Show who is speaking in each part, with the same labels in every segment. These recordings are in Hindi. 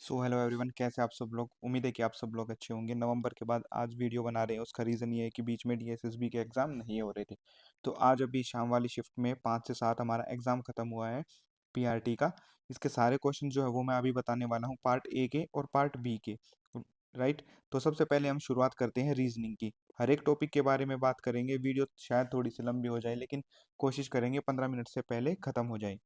Speaker 1: सो हेलो एवरीवन, कैसे आप सब लोग। उम्मीद है कि आप सब लोग अच्छे होंगे। नवंबर के बाद आज वीडियो बना रहे हैं, उसका रीज़न ये है कि बीच में डीएसएसबी के एग्ज़ाम नहीं हो रहे थे। तो आज अभी शाम वाली शिफ्ट में 5 से 7 हमारा एग्ज़ाम ख़त्म हुआ है पीआरटी का। इसके सारे क्वेश्चन जो है वो मैं अभी बताने वाला हूँ, पार्ट ए के और पार्ट बी के। राइट। तो सबसे पहले हम शुरुआत करते हैं रीजनिंग की। हर एक टॉपिक के बारे में बात करेंगे। वीडियो शायद थोड़ी सी लंबी हो जाए, लेकिन कोशिश करेंगे 15 मिनट से पहले ख़त्म हो जाए।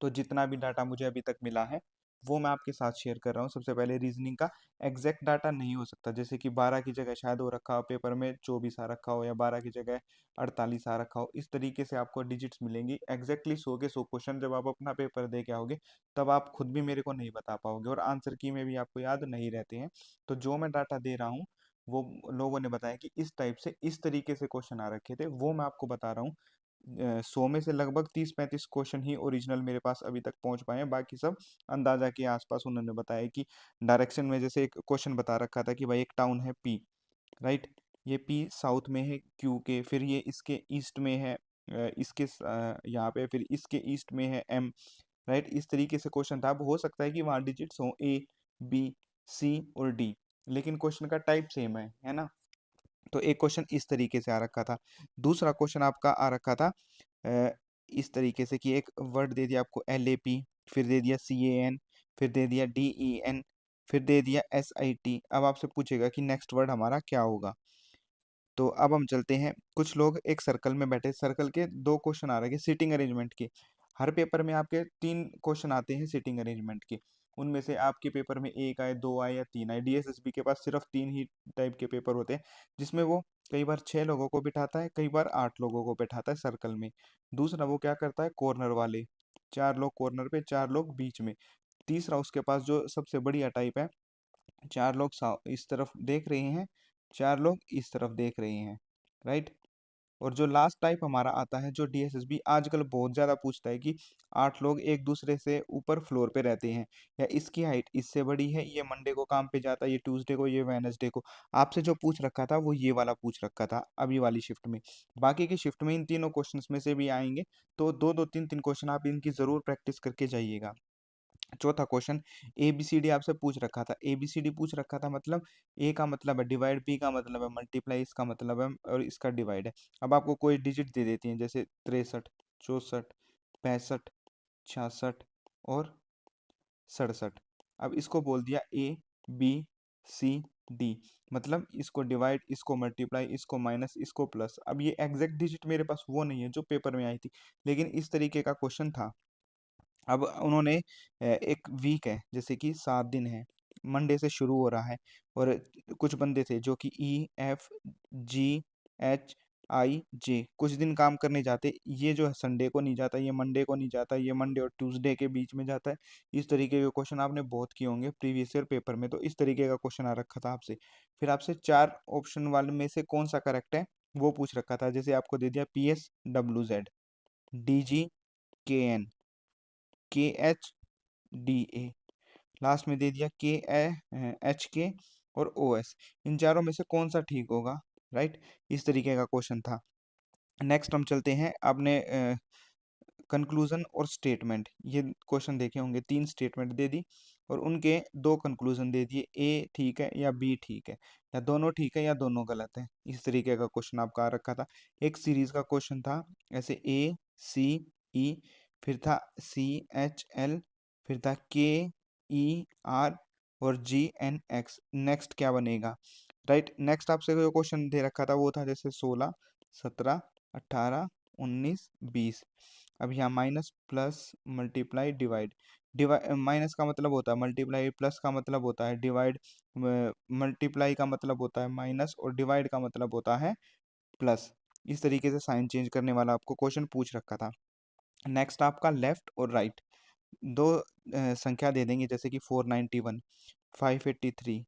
Speaker 1: तो जितना भी डाटा मुझे अभी तक मिला है वो मैं आपके साथ शेयर कर रहा हूँ। सबसे पहले रीजनिंग का एग्जैक्ट डाटा नहीं हो सकता, जैसे कि 12 की जगह शायद हो रखा हो पेपर में 24 आ रखा हो, या 12 की जगह 48 आ रखा हो। इस तरीके से आपको डिजिट्स मिलेंगी। एग्जैक्टली 100 के 100 क्वेश्चन जब आप अपना पेपर दे के आओगे तब आप खुद भी मेरे को नहीं बता पाओगे, और आंसर की में भी आपको याद नहीं रहते हैं। तो जो मैं डाटा दे रहा हूँ वो लोगों ने बताया कि इस टाइप से इस तरीके से क्वेश्चन आ रखे थे, वो मैं आपको बता रहा हूँ। 100 में से लगभग 30-35 क्वेश्चन ही ओरिजिनल मेरे पास अभी तक पहुंच पाए हैं। बाकी सब अंदाजा के आसपास उन्होंने बताया कि डायरेक्शन में, जैसे एक क्वेश्चन बता रखा था कि भाई एक टाउन है पी, राइट। ये पी साउथ में है क्यू के, फिर ये इसके ईस्ट में है, यहाँ पे फिर इसके ईस्ट में है एम, राइट। इस तरीके से क्वेश्चन था। अब हो सकता है कि वहाँ डिजिट्स हो ए, बी, सी और डी, लेकिन क्वेश्चन का टाइप सेम है ना। तो एक क्वेश्चन इस तरीके से आ रखा था। दूसरा क्वेश्चन आपका आ रखा था अ, इस तरीके से कि एक वर्ड दे दिया आपको LAP, फिर दे दिया CAN, फिर दे दिया DEN, फिर दे दिया SIT। अब आपसे पूछेगा कि नेक्स्ट वर्ड हमारा क्या होगा। तो अब हम चलते हैं। कुछ लोग एक सर्कल में बैठे, सर्कल के दो क्वेश्चन आ रहे हैं सिटिंग अरेंजमेंट के। हर पेपर में आपके 3 क्वेश्चन आते हैं सिटिंग अरेंजमेंट के। उनमें से आपके पेपर में 1 आए, 2 आए या 3 आए। डीएसएसबी के पास सिर्फ 3 ही टाइप के पेपर होते हैं, जिसमें वो कई बार 6 लोगों को बिठाता है, कई बार 8 लोगों को बिठाता है सर्कल में। दूसरा वो क्या करता है, कॉर्नर वाले 4 लोग कॉर्नर पे, 4 लोग बीच में। तीसरा उसके पास जो सबसे बढ़िया टाइप है, 4 लोग इस तरफ देख रहे हैं, 4 लोग इस तरफ देख रहे हैं, राइट। और जो लास्ट टाइप हमारा आता है, जो डीएसएसबी आजकल बहुत ज़्यादा पूछता है कि 8 लोग एक दूसरे से ऊपर फ्लोर पे रहते हैं, या इसकी हाइट इससे बड़ी है, ये मंडे को काम पे जाता है, ये ट्यूसडे को, ये वेडनेसडे को। आपसे जो पूछ रखा था वो ये वाला पूछ रखा था अभी वाली शिफ्ट में। बाकी की शिफ्ट में इन तीनों क्वेश्चंस में से भी आएंगे, तो दो दो तीन तीन क्वेश्चन आप इनकी ज़रूर प्रैक्टिस करके जाइएगा। चौथा क्वेश्चन ABCD आपसे पूछ रखा था। ABCD पूछ रखा था, मतलब ए का मतलब है डिवाइड, बी का मतलब है मल्टीप्लाई, इसका मतलब है, और इसका डिवाइड है। अब आपको कोई डिजिट दे देती हैं, जैसे 63, 64, 65, 66 और 67। अब इसको बोल दिया ABCD, मतलब इसको डिवाइड, इसको मल्टीप्लाई, इसको माइनस, इसको प्लस। अब ये एग्जैक्ट डिजिट मेरे पास वो नहीं है जो पेपर में आई थी, लेकिन इस तरीके का क्वेश्चन था। अब उन्होंने एक वीक है, जैसे कि 7 दिन है, मंडे से शुरू हो रहा है, और कुछ बंदे थे जो कि EFGHIJ कुछ दिन काम करने जाते। ये जो है संडे को नहीं जाता, ये मंडे को नहीं जाता, ये मंडे और ट्यूसडे के बीच में जाता है। इस तरीके के क्वेश्चन आपने बहुत किए होंगे प्रीवियस ईयर पेपर में, तो इस तरीके का क्वेश्चन आ रखा था आपसे। फिर आपसे 4 ऑप्शन वाले में से कौन सा करेक्ट है वो पूछ रखा था। जैसे आपको दे दिया PSWZ, DGKN, KHDA, लास्ट में दे दिया KHK और OS। इन चारों में से कौन सा ठीक होगा, राइट। इस तरीके का क्वेश्चन था। नेक्स्ट हम चलते हैं। आपने कंक्लूजन और स्टेटमेंट, ये क्वेश्चन देखे होंगे। 3 स्टेटमेंट दे दी और उनके 2 कंक्लूजन दे दिए, A ठीक है या B ठीक है, या दोनों ठीक है या दोनों गलत है। इस तरीके का क्वेश्चन आपका आ रखा था। एक सीरीज का क्वेश्चन था, ऐसे ACE, फिर था CHL, फिर था KER और GNX। नेक्स्ट क्या बनेगा, राइट। नेक्स्ट आपसे जो क्वेश्चन दे रखा था वो था जैसे 16, 17, 18, 19, 20। अब यहाँ minus, plus, multiply, divide. Minus का मतलब होता है मल्टीप्लाई, प्लस का मतलब होता है डिवाइड, मल्टीप्लाई का मतलब होता है माइनस, और डिवाइड का मतलब होता है प्लस। इस तरीके से साइन चेंज करने वाला आपको क्वेश्चन पूछ रखा था। नेक्स्ट आपका लेफ्ट और राइट, दो संख्या दे देंगे, जैसे कि 491, 583,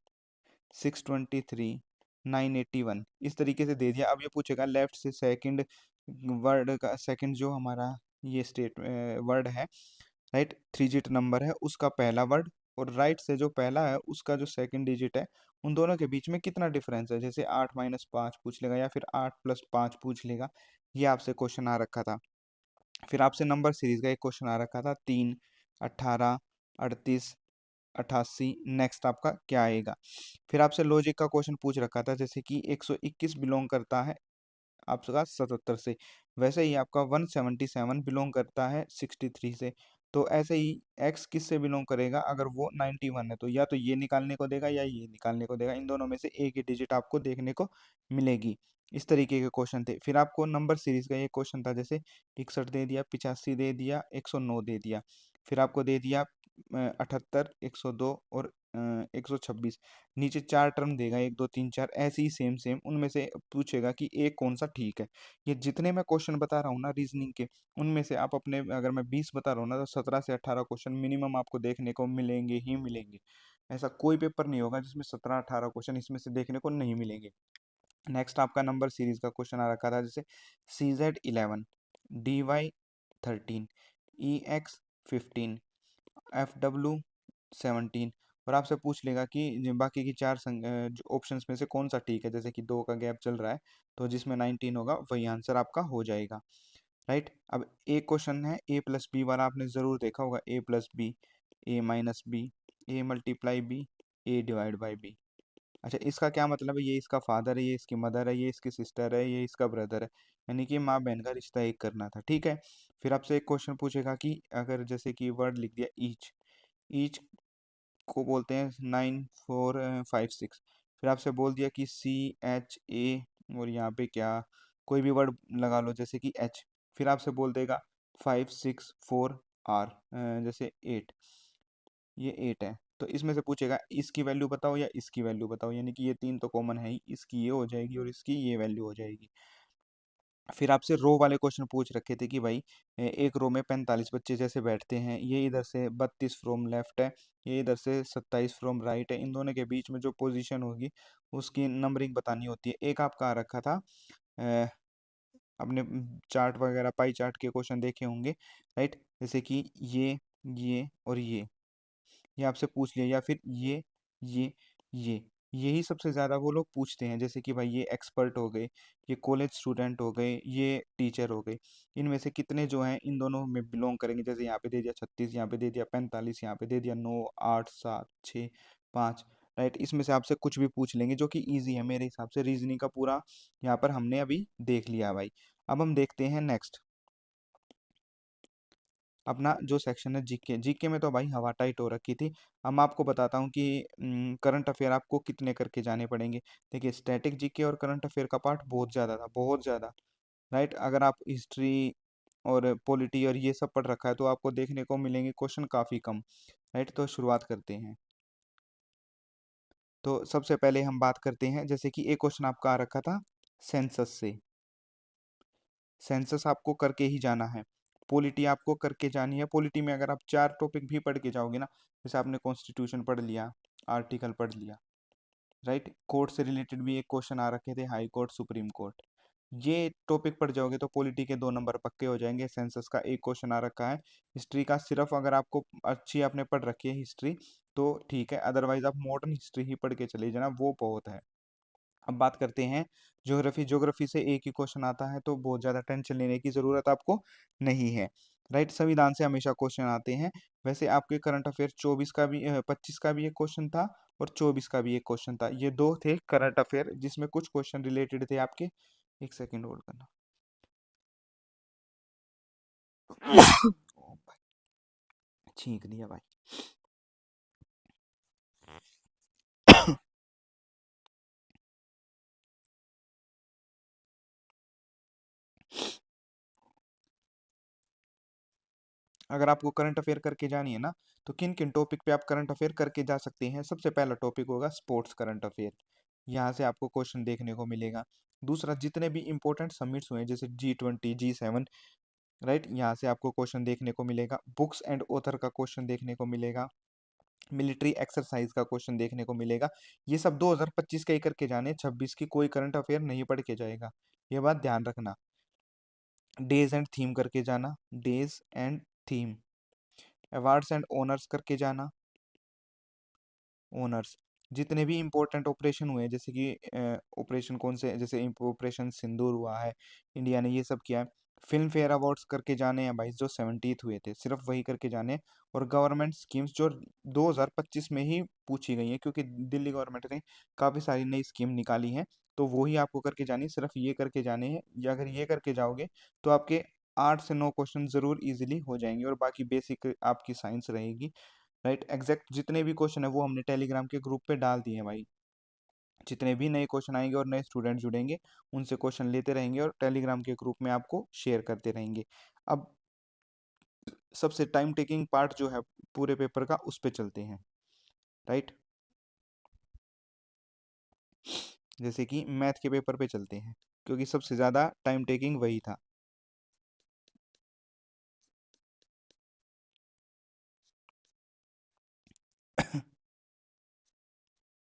Speaker 1: 623, 981। इस तरीके से दे दिया। अब ये पूछेगा लेफ्ट से सेकंड वर्ड का, सेकंड जो हमारा ये स्टेट वर्ड है, राइट, 3 डिजिट नंबर है, उसका पहला वर्ड, और राइट से जो पहला है उसका जो सेकंड डिजिट है, उन दोनों के बीच में कितना डिफरेंस है। जैसे 8-5 पूछ लेगा, या फिर 8+5 पूछ लेगा। ये आपसे क्वेश्चन आ रखा था। फिर आपसे नंबर सीरीज का एक क्वेश्चन आ रखा था, 3, 18, 38, 88। नेक्स्ट आपका क्या आएगा? फिर आपसे लॉजिक का क्वेश्चन पूछ रखा था, जैसे कि 121 बिलोंग करता है आपका 77 से, वैसे ही आपका 177 बिलोंग करता है 63 से। तो ऐसे ही x किस से बिलोंग करेगा? अगर वो 91 है तो या तो ये निकालने को देगा या ये निकालने को देगा, इन दोनों में से एक ही डिजिट आपको देखने को मिलेगी। इस तरीके के क्वेश्चन थे। फिर आपको नंबर सीरीज का ये क्वेश्चन था, जैसे 61 दे दिया, 85 दे दिया, 109 दे दिया, फिर आपको दे दिया 78, 102 और 126। नीचे 4 टर्म देगा, 1 2 3 4, ऐसे ही सेम सेम उनमें से पूछेगा कि एक कौन सा ठीक है। ये जितने मैं क्वेश्चन बता रहा हूँ ना रीजनिंग के, उनमें से आप अपने, अगर मैं 20 बता रहा हूँ ना, तो 17 से 18 क्वेश्चन मिनिमम आपको देखने को मिलेंगे ही मिलेंगे। ऐसा कोई पेपर नहीं होगा जिसमें 17-18 क्वेश्चन इसमें से देखने को नहीं मिलेंगे। नेक्स्ट आपका नंबर सीरीज का क्वेश्चन आ रखा था, जैसे CZ11, DY13, EX15, FW17, और आपसे पूछ लेगा कि बाकी की चार ऑप्शंस में से कौन सा ठीक है, जैसे कि 2 का गैप चल रहा है, तो जिसमें 19 होगा वही आंसर आपका हो जाएगा। राइट। अब एक क्वेश्चन है A+B वाला, आपने ज़रूर देखा होगा, A+B, A-B, A×B, A/B। अच्छा, इसका क्या मतलब है? ये इसका फादर है, ये इसकी मदर है, ये इसकी सिस्टर है, ये इसका ब्रदर है, यानी कि माँ बहन का रिश्ता एक करना था। ठीक है। फिर आपसे एक क्वेश्चन पूछेगा कि अगर जैसे कि वर्ड लिख दिया ईच, ईच को बोलते हैं 9 4 5 6, फिर आपसे बोल दिया कि CHA, और यहाँ पे क्या कोई भी वर्ड लगा लो, जैसे कि H, फिर आपसे बोल देगा 5 6 4 R, जैसे 8, ये 8 है, तो इसमें से पूछेगा इसकी वैल्यू बताओ या इसकी वैल्यू बताओ, यानी कि ये तीन तो कॉमन है ही, इसकी ये हो जाएगी और इसकी ये वैल्यू हो जाएगी। फिर आपसे रो वाले क्वेश्चन पूछ रखे थे कि भाई एक रो में 45 बच्चे जैसे बैठते हैं, ये इधर से 32 फ्रॉम लेफ्ट है, ये इधर से 27 फ्रॉम राइट है, इन दोनों के बीच में जो पोजीशन होगी उसकी नंबरिंग बतानी होती है। एक आपका आ रखा था, अ, अपने चार्ट वगैरह पाई चार्ट के क्वेश्चन देखे होंगे, राइट, जैसे कि ये और ये आपसे पूछ लिया, या फिर ये ये यही सबसे ज़्यादा वो लोग पूछते हैं, जैसे कि भाई ये एक्सपर्ट हो गए, ये कॉलेज स्टूडेंट हो गए, ये टीचर हो गए, इनमें से कितने जो हैं इन दोनों में बिलोंग करेंगे, जैसे यहाँ पे दे दिया 36, यहाँ पे दे दिया 45, यहाँ पे दे दिया 9 8 7 6 5, राइट। इसमें से आपसे कुछ भी पूछ लेंगे जो कि ईजी है मेरे हिसाब से, रीजनिंग का पूरा यहाँ पर हमने अभी देख लिया भाई। अब हम देखते हैं नेक्स्ट अपना जो सेक्शन है जीके। जीके में तो भाई हवा टाइट हो रखी थी। अब मैं आपको बताता हूँ कि करंट अफेयर आपको कितने करके जाने पड़ेंगे। देखिए, स्टैटिक जीके और करंट अफेयर का पार्ट बहुत ज़्यादा था, बहुत ज़्यादा, राइट। अगर आप हिस्ट्री और पॉलिटी और ये सब पढ़ रखा है तो आपको देखने को मिलेंगे क्वेश्चन काफ़ी कम, राइट। तो शुरुआत करते हैं। तो सबसे पहले हम बात करते हैं, जैसे कि एक क्वेश्चन आपका आ रखा था सेंसस से। सेंसस आपको करके ही जाना है। पॉलिटी आपको करके जानी है। पॉलिटी में अगर आप 4 टॉपिक भी पढ़ के जाओगे ना, जैसे आपने कॉन्स्टिट्यूशन पढ़ लिया, आर्टिकल पढ़ लिया, राइट। कोर्ट से रिलेटेड भी एक क्वेश्चन आ रखे थे, हाई कोर्ट, सुप्रीम कोर्ट, ये टॉपिक पढ़ जाओगे तो पॉलिटी के 2 नंबर पक्के हो जाएंगे। सेंसस का एक क्वेश्चन आ रखा है। हिस्ट्री का सिर्फ अगर आपको अच्छी आपने पढ़ रखी है हिस्ट्री तो ठीक है, अदरवाइज आप मॉडर्न हिस्ट्री ही पढ़ के चले जाना, वो बहुत है। अब बात करते हैं ज्योग्राफी। ज्योग्राफी से एक ही क्वेश्चन आता है तो बहुत ज़्यादा टेंशन लेने की ज़रूरत आपको नहीं है, राइट। संविधान से हमेशा क्वेश्चन आते हैं। वैसे आपके करंट अफेयर 24 का भी 25 का भी एक क्वेश्चन था और 24 का भी एक क्वेश्चन था। ये दो थे करंट अफेयर जिसमें कुछ क्वेश्चन रिलेटेड थे आपके। एक सेकेंड होल्ड करना। ओ भाई, छींक दिया भाई। अगर आपको करंट अफेयर करके जानी है ना, तो किन किन टॉपिक पे आप करंट अफेयर करके जा सकते हैं? सबसे पहला टॉपिक होगा स्पोर्ट्स करंट अफेयर, यहाँ से आपको क्वेश्चन देखने को मिलेगा। दूसरा, जितने भी इंपॉर्टेंट समिट्स हुए हैं जैसे G20 G7, राइट, यहाँ से आपको क्वेश्चन देखने को मिलेगा। बुक्स एंड ऑथर का क्वेश्चन देखने को मिलेगा। मिलिट्री एक्सरसाइज का क्वेश्चन देखने को मिलेगा। ये सब 2025 के ही करके जाने, 26 की कोई करंट अफेयर नहीं पढ़ के जाएगा, ये बात ध्यान रखना। डेज एंड थीम करके जाना, days and theme. Awards and honours करके जाना, ओनर्स। जितने भी इंपॉर्टेंट ऑपरेशन हुए हैं, जैसे कि ऑपरेशन कौन से, जैसे ऑपरेशन सिंदूर हुआ है, इंडिया ने ये सब किया है, फिल्म फेयर अवार्ड्स करके जाने हैं भाई, जो 70th हुए थे, सिर्फ वही करके जाने हैं। और गवर्नमेंट स्कीम्स जो 2025 में ही पूछी गई हैं, क्योंकि दिल्ली गवर्नमेंट ने काफ़ी सारी नई स्कीम निकाली हैं, तो वो ही आपको करके जानी है, सिर्फ ये करके जाने हैं। या अगर ये करके जाओगे तो आपके 8 से 9 क्वेश्चन जरूर इजीली हो जाएंगे, और बाकी बेसिक आपकी साइंस रहेगी। राइट, एग्जैक्ट जितने भी क्वेश्चन है वो हमने टेलीग्राम के ग्रुप पे डाल दिए हैं भाई। जितने भी नए क्वेश्चन आएंगे और नए स्टूडेंट जुड़ेंगे, उनसे क्वेश्चन लेते रहेंगे और टेलीग्राम के ग्रुप में आपको शेयर करते रहेंगे। अब सबसे टाइम टेकिंग पार्ट जो है पूरे पेपर का, उस पे चलते हैं। राइट, जैसे कि मैथ के पेपर पे चलते हैं, क्योंकि सबसे ज़्यादा टाइम टेकिंग वही था।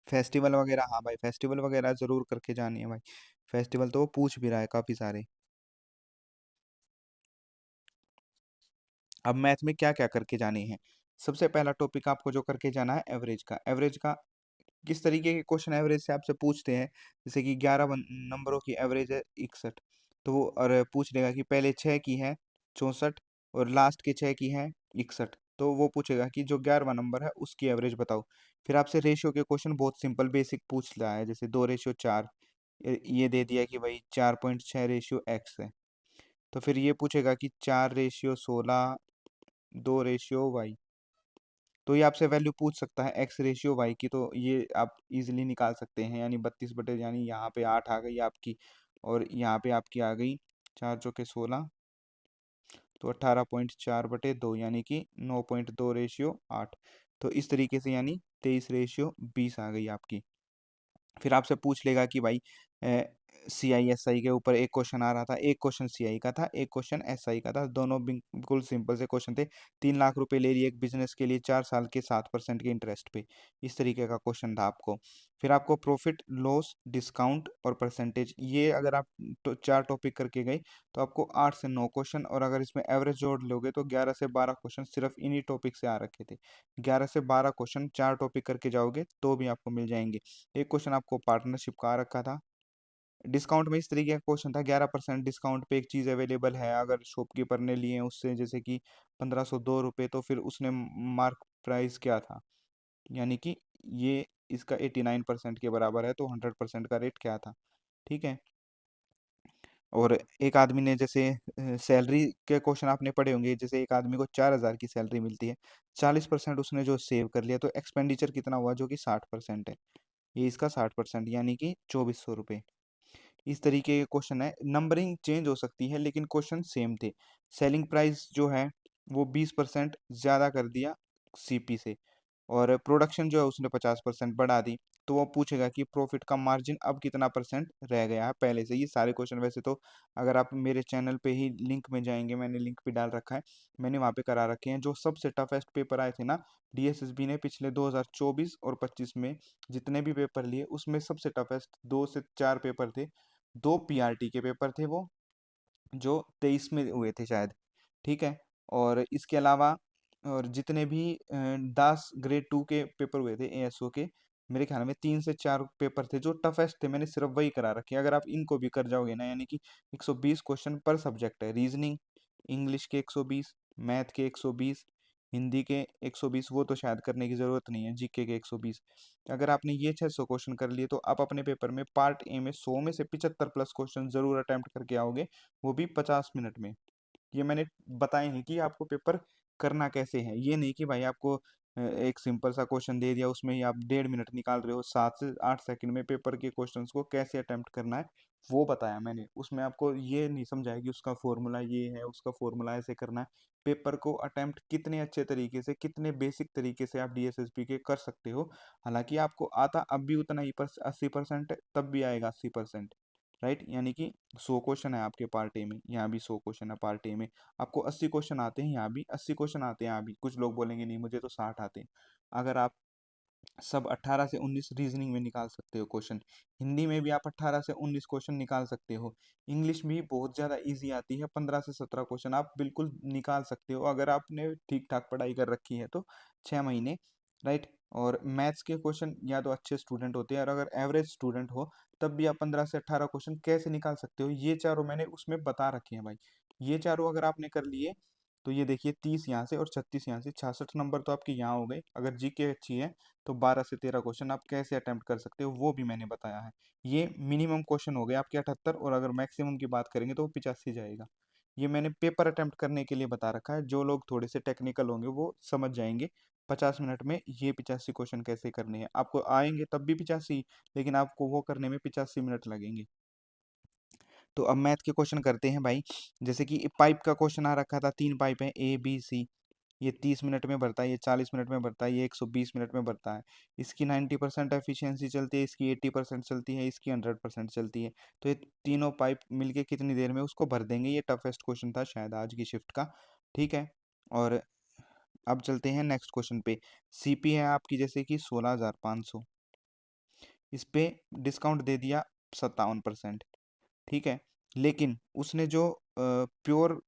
Speaker 1: फेस्टिवल वगैरह, हाँ भाई, फेस्टिवल वगैरह जरूर करके जानी है भाई। फेस्टिवल तो वो पूछ भी रहा है काफ़ी सारे। अब मैथ में क्या क्या करके जाने हैं। सबसे पहला टॉपिक आपको जो करके जाना है, एवरेज का। एवरेज का किस तरीके के क्वेश्चन एवरेज से आपसे पूछते हैं, जैसे कि 11 नंबरों की एवरेज है 61, तो वो और पूछ लेगा कि पहले 6 की है 64 और लास्ट के 6 की है 61, तो वो पूछेगा कि जो 11वां नंबर है उसकी एवरेज बताओ। फिर आपसे रेशियो के क्वेश्चन बहुत सिंपल बेसिक पूछ रहा है, जैसे 2:4, ये दे दिया कि भाई 4.6 रेशियो x है, तो फिर ये पूछेगा कि 4:16, 2:y, तो ये आपसे वैल्यू पूछ सकता है x/y की, तो ये आप इजीली निकाल सकते हैं। यानी 32 बटे, यानी यहाँ पे 8 आ गई आपकी, और यहाँ पे आपकी आ गई 4×4 = 16, तो 18.4/2, यानी कि 9.2:8। तो इस तरीके से यानी 23:20 आ गई आपकी। फिर आपसे पूछ लेगा कि भाई CISI के ऊपर एक क्वेश्चन आ रहा था, एक क्वेश्चन CI का था, एक क्वेश्चन SI का था, दोनों बिल्कुल सिंपल से क्वेश्चन थे। 3 लाख रुपए ले लिए एक बिजनेस के लिए 4 साल के 7% के इंटरेस्ट पे, इस तरीके का क्वेश्चन था आपको। फिर आपको प्रॉफिट लॉस डिस्काउंट और परसेंटेज, ये अगर आप 4 टॉपिक करके गए तो आपको 8 से 9 क्वेश्चन, और अगर इसमें एवरेज जोड़ लोगे तो 11 से 12 क्वेश्चन सिर्फ इन्हीं टॉपिक से आ रखे थे। 11 से 12 क्वेश्चन 4 टॉपिक करके जाओगे तो भी आपको मिल जाएंगे। एक क्वेश्चन आपको पार्टनरशिप का आ रखा था। डिस्काउंट में इस तरीके का क्वेश्चन था, 11% डिस्काउंट पे एक चीज़ अवेलेबल है, अगर शॉपकीपर ने लिए हैं उससे, जैसे कि 1502 रुपये, तो फिर उसने मार्क प्राइस क्या था, यानी कि ये इसका 89% के बराबर है, तो 100% का रेट क्या था। ठीक है। और एक आदमी ने जैसे सैलरी के क्वेश्चन आपने पढ़े होंगे, जैसे एक आदमी को 4,000 की सैलरी मिलती है, 40% उसने जो सेव कर लिया, तो एक्सपेंडिचर कितना हुआ, जो कि 60% है। ये इसका 60%, यानी कि 2,400 रुपये। इस तरीके के क्वेश्चन है, नंबरिंग चेंज हो सकती है लेकिन क्वेश्चन सेम थे। सेलिंग प्राइस जो है वो 20% ज़्यादा कर दिया CP से, और प्रोडक्शन जो है उसने 50% बढ़ा दी, तो वो पूछेगा कि प्रॉफिट का मार्जिन अब कितना परसेंट रह गया है पहले से। ये सारे क्वेश्चन वैसे तो अगर आप मेरे चैनल पे ही लिंक में जाएंगे, मैंने लिंक भी डाल रखा है, मैंने वहाँ पे करा रखे हैं। जो सबसे टफेस्ट पेपर आए थे ना DSSB ने पिछले 2024 और 25 में, जितने भी पेपर लिए उसमें सबसे टफेस्ट 2 से 4 पेपर थे। 2 PRT के पेपर थे वो, जो 23 में हुए थे शायद। ठीक है। और इसके अलावा और जितने भी दास ग्रेड 2 के पेपर हुए थे ASO के, मेरे ख्याल में 3 से 4 पेपर थे जो टफेस्ट थे, मैंने सिर्फ वही करा रखे हैं। अगर आप इनको भी कर जाओगे ना, यानी कि 120 क्वेश्चन पर सब्जेक्ट है, रीजनिंग इंग्लिश के 120, मैथ के 120, हिंदी के 120, वो तो शायद करने की ज़रूरत नहीं है, GK के 120। अगर आपने ये 600 क्वेश्चन कर लिए तो आप अपने पेपर में पार्ट ए में 100 में से 75 प्लस क्वेश्चन जरूर अटेम्प्ट करके आओगे, वो भी 50 मिनट में। ये मैंने बताए हैं कि आपको पेपर करना कैसे है। ये नहीं कि भाई आपको एक सिंपल सा क्वेश्चन दे दिया, उसमें ही आप 1.5 मिनट निकाल रहे हो। 7 से 8 सेकंड में पेपर के क्वेश्चंस को कैसे अटेम्प्ट करना है वो बताया मैंने। उसमें आपको ये नहीं समझाया कि उसका फॉर्मूला ये है, उसका फॉर्मूला ऐसे करना है। पेपर को अटेम्प्ट कितने अच्छे तरीके से, कितने बेसिक तरीके से आप DSSP के कर सकते हो। हालांकि आपको आता अब भी उतना ही 80% है, तब भी आएगा 80%। राइट, यानी कि 100 क्वेश्चन है आपके पार्ट ए में, यहाँ भी 100 क्वेश्चन है पार्ट ए में। आपको 80 क्वेश्चन आते हैं, यहाँ भी 80 क्वेश्चन आते हैं, यहाँ भी। कुछ लोग बोलेंगे नहीं मुझे तो 60 आते हैं। अगर आप सब 18 से 19 रीजनिंग में निकाल सकते हो क्वेश्चन, हिंदी में भी आप 18 से 19 क्वेश्चन निकाल सकते हो, इंग्लिश भी बहुत ज़्यादा इजी आती है, 15 से 17 क्वेश्चन आप बिल्कुल निकाल सकते हो अगर आपने ठीक ठाक पढ़ाई कर रखी है तो, 6 महीने। राइट। और मैथ्स के क्वेश्चन या तो अच्छे स्टूडेंट होते हैं, और अगर एवरेज स्टूडेंट हो तब भी आप 15 से 18 क्वेश्चन कैसे निकाल सकते हो, ये चारों मैंने उसमें बता रखे हैं भाई। ये चारों अगर आपने कर लिए तो ये देखिए 30 यहाँ से और 36 यहाँ से, 66 नंबर तो आपके यहाँ हो गए। अगर जीके अच्छी है तो 12 से 13 क्वेश्चन आप कैसे अटेम्प्ट कर सकते हो वो भी मैंने बताया है। ये मिनिमम क्वेश्चन हो गए आपके 78, और अगर मैक्सिमम की बात करेंगे तो वो 85 जाएगा। ये मैंने पेपर अटेम्प्ट करने के लिए बता रखा है, जो लोग थोड़े से टेक्निकल होंगे वो समझ जाएंगे 50 मिनट में ये 85 क्वेश्चन कैसे करने हैं। आपको आएंगे तब भी 85, लेकिन आपको वो करने में 85 मिनट लगेंगे। तो अब मैथ के क्वेश्चन करते हैं भाई। जैसे कि पाइप का क्वेश्चन आ रखा था, 3 पाइप है ए बी सी, ये 30 मिनट में भरता है, ये 40 मिनट में भरता है, ये 120 मिनट में भरता है। इसकी 90% एफिशिएंसी चलती है, इसकी 80% चलती है, इसकी 100% चलती है। तो ये तीनों पाइप मिलके कितनी देर में उसको भर देंगे, ये टफेस्ट क्वेश्चन था शायद आज की शिफ्ट का। ठीक है, और अब चलते हैं नेक्स्ट क्वेश्चन पे। सीपी है आपकी जैसे कि 16,500, इस पे डिस्काउंट दे दिया 57%। ठीक है, लेकिन उसने जो प्योर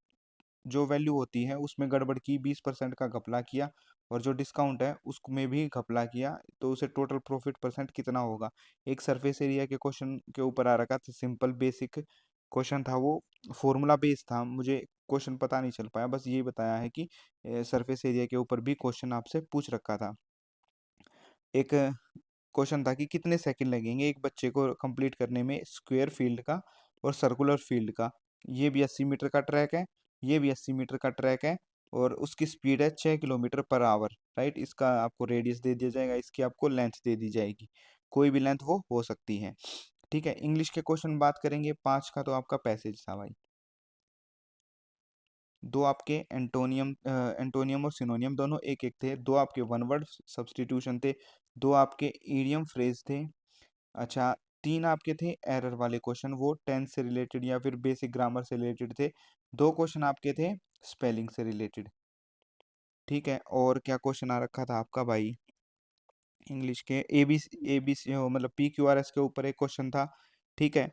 Speaker 1: जो वैल्यू होती है उसमें गड़बड़ की, 20% का घपला किया, और जो डिस्काउंट है उसमें भी घपला किया, तो उसे टोटल प्रॉफिट परसेंट कितना होगा। एक सरफेस एरिया के क्वेश्चन के ऊपर आ रखा था, सिंपल बेसिक क्वेश्चन था वो, फॉर्मूला बेस्ड था, मुझे क्वेश्चन पता नहीं चल पाया, बस ये बताया है कि सरफेस एरिया के ऊपर भी क्वेश्चन आपसे पूछ रखा था। एक क्वेश्चन था कि कितने सेकंड लगेंगे एक बच्चे को कंप्लीट करने में स्क्वायर फील्ड का और सर्कुलर फील्ड का। ये भी 80 मीटर का ट्रैक है, ये भी 80 मीटर का ट्रैक है, और उसकी स्पीड है 6 किलोमीटर पर आवर। राइट, इसका आपको रेडियस दे दिया जाएगा, इसकी आपको लेंथ दे दी जाएगी, कोई भी लेंथ वो हो सकती है। ठीक है, इंग्लिश के क्वेश्चन बात करेंगे, 5 का तो आपका पैसेज था भाई। दो आपके एंटोनियम और सिनोनियम दोनों एक एक थे, दो आपके वन वर्ड सब्स्टिट्यूशन थे, दो आपके इडियम फ्रेज थे। अच्छा, 3 आपके थे एरर वाले क्वेश्चन, वो टेंस से रिलेटेड या फिर बेसिक ग्रामर से रिलेटेड थे। 2 क्वेश्चन आपके थे स्पेलिंग से रिलेटेड। ठीक है, और क्या क्वेश्चन आ रखा था आपका भाई इंग्लिश के, एबीसी मतलब PQRS के ऊपर एक क्वेश्चन था। ठीक है,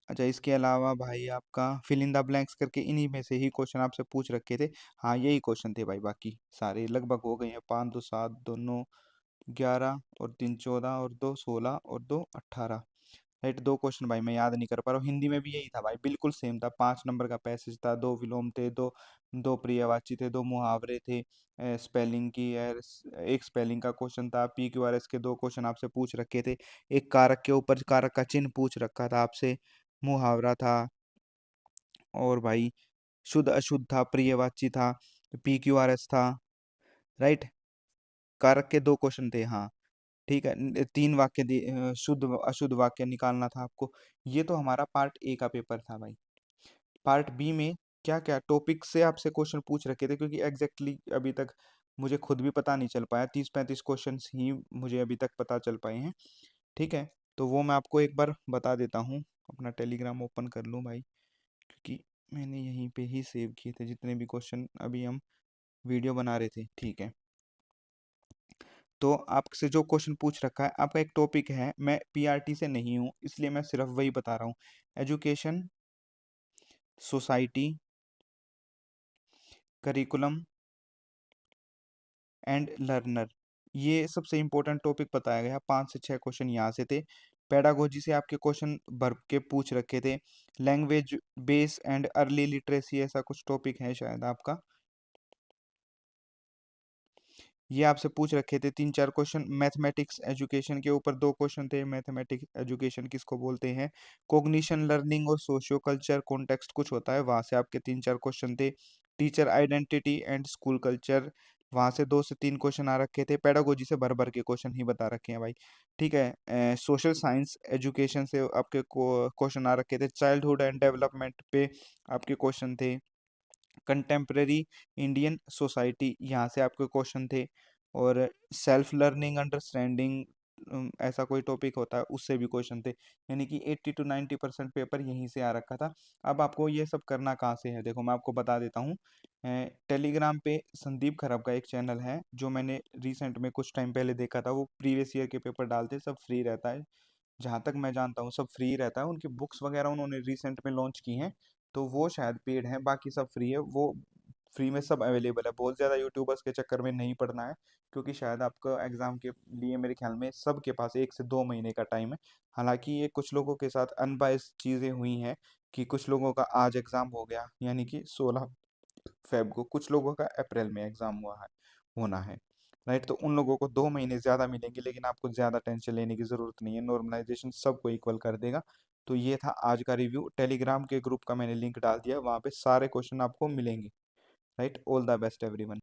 Speaker 1: अच्छा इसके अलावा भाई आपका फिल इन द ब्लैंक्स करके इन्हीं में से ही क्वेश्चन आपसे पूछ रखे थे। हाँ, यही क्वेश्चन थे भाई, बाकी सारे लगभग हो गए हैं। 5 2 7, दोनों 11 और 3 14 और 2 16 और 2 18। राइट, 2 क्वेश्चन भाई मैं याद नहीं कर पा रहा हूँ। हिंदी में भी यही था भाई, बिल्कुल सेम था। 5 नंबर का पैसेज था, 2 विलोम थे, दो दो पर्यायवाची थे, 2 मुहावरे थे, स्पेलिंग की एक स्पेलिंग का क्वेश्चन था। PQRS के 2 क्वेश्चन आपसे पूछ रखे थे, एक कारक के ऊपर कारक का चिन्ह पूछ रखा था आपसे, मुहावरा था, और भाई शुद्ध अशुद्ध था, पर्यायवाची था, PQRS था। राइट, कारक के 2 क्वेश्चन थे, हाँ। ठीक है, 3 वाक्य शुद्ध अशुद्ध वाक्य निकालना था आपको। ये तो हमारा पार्ट ए का पेपर था भाई। पार्ट बी में क्या क्या टॉपिक से आपसे क्वेश्चन पूछ रखे थे, क्योंकि एग्जैक्टली अभी तक मुझे खुद भी पता नहीं चल पाया, 30-35 क्वेश्चन ही मुझे अभी तक पता चल पाए हैं। ठीक है, तो वो मैं आपको एक बार बता देता हूँ। अपना टेलीग्राम ओपन कर लूँ भाई, क्योंकि मैंने यहीं पे ही सेव किए थे जितने भी क्वेश्चन अभी हम वीडियो बना रहे थे। ठीक है, तो आपसे जो क्वेश्चन पूछ रखा है, आपका एक टॉपिक है, मैं PRT से नहीं हूँ इसलिए मैं सिर्फ वही बता रहा हूँ, education, society, curriculum and learner. ये सबसे इंपॉर्टेंट टॉपिक बताया गया। 5 से 6 क्वेश्चन यहाँ से थे। पेडागोजी से आपके क्वेश्चन भर के पूछ रखे थे। Language base and early literacy ऐसा कुछ टॉपिक है शायद आपका, ये आपसे पूछ रखे थे 3-4 क्वेश्चन। मैथमेटिक्स एजुकेशन के ऊपर 2 क्वेश्चन थे, मैथमेटिक्स एजुकेशन किसको बोलते हैं। कॉग्निशन लर्निंग और सोशियो कल्चर कॉन्टेक्स्ट कुछ होता है, वहाँ से आपके 3-4 क्वेश्चन थे। Teacher identity and school culture, वहाँ से 2 से 3 क्वेश्चन आ रखे थे। पेडागोजी से भर भर के क्वेश्चन ही बता रखे हैं भाई। ठीक है, सोशल साइंस एजुकेशन से आपके क्वेश्चन आ रखे थे। चाइल्डहुड एंड डेवलपमेंट पे आपके क्वेश्चन थे। कंटेम्प्रेरी इंडियन सोसाइटी, यहाँ से आपके क्वेश्चन थे। और सेल्फ लर्निंग अंडरस्टैंडिंग ऐसा कोई टॉपिक होता है, उससे भी क्वेश्चन थे। यानी कि 80 to 90% पेपर यहीं से आ रखा था। अब आपको ये सब करना कहाँ से है, देखो मैं आपको बता देता हूँ। टेलीग्राम पे संदीप खरब का एक चैनल है, जो मैंने रिसेंट में कुछ टाइम पहले देखा था, वो प्रीवियस ईयर के पेपर डालते, सब फ्री रहता है। जहाँ तक मैं जानता हूँ सब फ्री रहता है। उनकी बुक्स वगैरह उन्होंने रिसेंट में लॉन्च की हैं, तो वो शायद पेड है, बाकी सब फ्री है। वो फ्री में सब अवेलेबल है, बहुत ज़्यादा यूट्यूबर्स के चक्कर में नहीं पड़ना है, क्योंकि शायद आपका एग्ज़ाम के लिए मेरे ख्याल में सबके पास 1 से 2 महीने का टाइम है। हालांकि ये कुछ लोगों के साथ अनबायस्ड चीज़ें हुई हैं, कि कुछ लोगों का आज एग्ज़ाम हो गया, यानी कि 16 फ़ेब को, कुछ लोगों का अप्रैल में एग्ज़ाम होना है, राइट? तो उन लोगों को 2 महीने ज़्यादा मिलेंगे, लेकिन आपको ज़्यादा टेंशन लेने की ज़रूरत नहीं है, नॉर्मलाइज़ेशन सबको इक्वल कर देगा। तो ये था आज का रिव्यू। टेलीग्राम के ग्रुप का मैंने लिंक डाल दिया, वहाँ पे सारे क्वेश्चन आपको मिलेंगे, right? All the best everyone.